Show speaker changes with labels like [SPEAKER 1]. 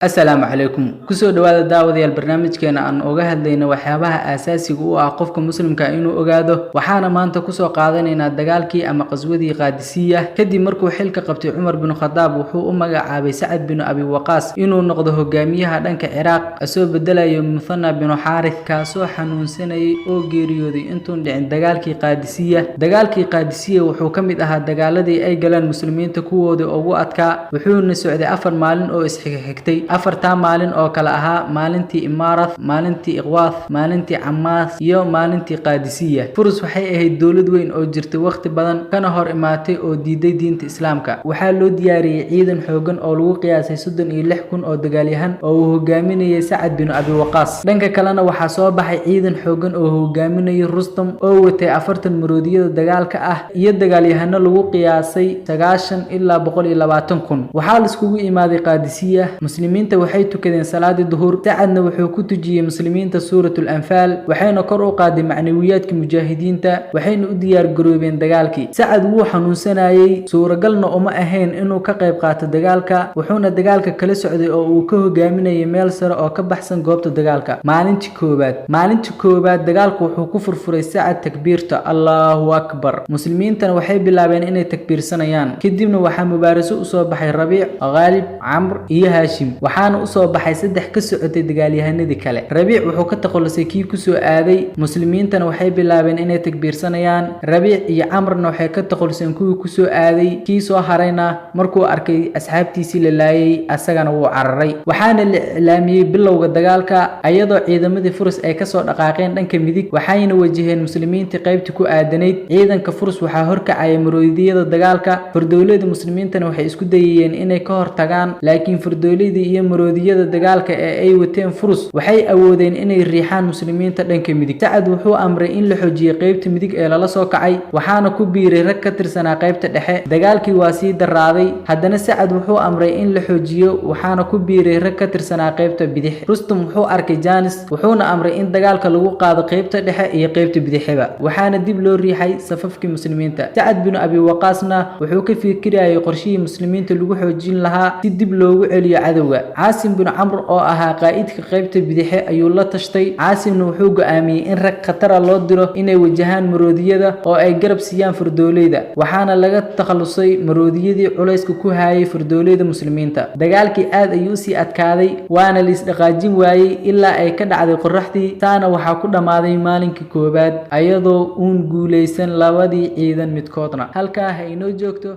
[SPEAKER 1] السلام عليكم كسو دواada daawadayaal barnaamijkeena aan uga hadlayno waxyaabaha aasaasiga u ah qofka muslimka inuu ogaado waxaana maanta ku soo qaadanaynaa dagaalkii ama qaswadii Qaadisiya kadib markuu xilka qabtay Umar bin Khattab wuxuu u magacaabay Sa'ad bin Abi Waqqas inuu noqdo hogaamiyaha dhanka Ciraaq asoo bedelayo Muthanna bin Harith kaasoo xanuunsanayay oo geeriyooday intuu dhicin dagaalkii Qaadisiya wuxuu kamid ahaa dagaaladii ay galeen muslimiinta kuwooda ugu adkaa wuxuuna socday 4 maalin oo isxigxigtay afarta maalin oo kala ahaa maalintii Imaarath maalintii Iqwath maalintii Ammaas iyo maalintii Qaadisiya Furs waxay ahayd dawlad weyn oo jirtay waqti badan kana hor imaatay oo diiday diinta Islaamka waxaa loo diyaariyay ciidan xoogan oo lagu qiyaasay 36,000 oo dagaalyahan oo uu hogaaminayay Sa'ad bin Abi Waqqas dhanka kalena waxaa soo baxay ciidan xoogan oo hogaaminayay Rustam oo watay 40 maroodiyada dagaalka ah iyo dagaalyahano lagu qiyaasay 90 ilaa 120,000 waxaa la iskugu imaaday Qaadisiya muslimiinta waxay tukadeen salaadii duhur Sa'adna wuxuu ku tujiyay muslimiinta suuratul anfaal waxayna kor u qaaday macnawiyaadka mujaahidiinta waxayna u diyaar garoobeen dagaalkii Sa'ad wuu xanuunsanayay suuragalna uma ahayn inuu ka qayb qaato dagaalka wuxuuna dagaalka kala socday oo uu ka hogaaminayay meel sare oo ka baxsan goobta dagaalka maalintii koobaad dagaalku wuxuu ku furfuray Sa'ad takbiirta Allahu akbar muslimiintana waxay bilaabeen inay takbiirsanayaan kadibna waxaa mubaaraso u soo baxay Rabiic Ghalib Amr iyo Hashim waxaana u soo baxay 3 ka socotay dagaalyahanadii kale Rabiic wuxuu ka taqalusay kii ku soo aaday muslimiintana waxay bilaabeen inay takbiirsanayaan Rabiic iyo Amrna waxay ka taqaluseen kuwii ku soo aaday kii soo harayna markuu arkay asxaabtiisii la laayay asagana wuu cararay waxaana la ilaamiyay bilowga dagaalka ayadoo ciidamadii Furs ay ka soo dhaqaaqeen dhanka midig waxayna wajaheen muslimiintii qaybta ku aadanayd ciidanka Furs waxaa horkacay maroodiyada dagaalka fardowlada muslimiintana waxay isku dayayeen inay ka hortagaan laakiin fardowlada iyo maroodiyada dagaalka ee ay wateen Furs waxay awoodeen inay riixaan muslimiinta dhanka midig Sa'ad wuxuu amray in la xoojiyo qaybta midig ee lala soo kacay waxaana ku biiray rag ka tirsanaa qaybta dhexe dagaalkii waa sii daraaday haddana Sa'ad wuxuu amray in la xoojiyo waxaana ku biiray rag ka tirsanaa qaybta bidix Rustam wuxuu arkay Janis wuxuuna amray in dagaalka lagu qaado qaybta dhexe iyo qaybta bidixba waxaana dib loo riixay safafkii muslimiinta Sa'ad bin Abi Waqqasna wuxuu ka fikirayay qorshihii muslimiinta lagu xoojin lahaa si dib loogu celiyo cadawga Caasim bin Amr oo ahaa qaa'idka qaybta bidixe ayuu la tashtay Caasimna wuxuu go'aamiyay in rag khatar loo diro inay wajahaan maroodiyada oo ay garab siiyaan fardowleyda waxaana laga takhalusay maroodiyadii culayska ku hayay fardowleyda muslimiinta dagaalkii aad ayuu sii adkaaday waana la isdhaqaajin waayay ilaa ay ka dhacday qorraxdii taana waxaa ku dhamaaday maalinkii koobaad ayadoo uun guuleysan labadii ciidan midkoodna halkaa ha inoo joogto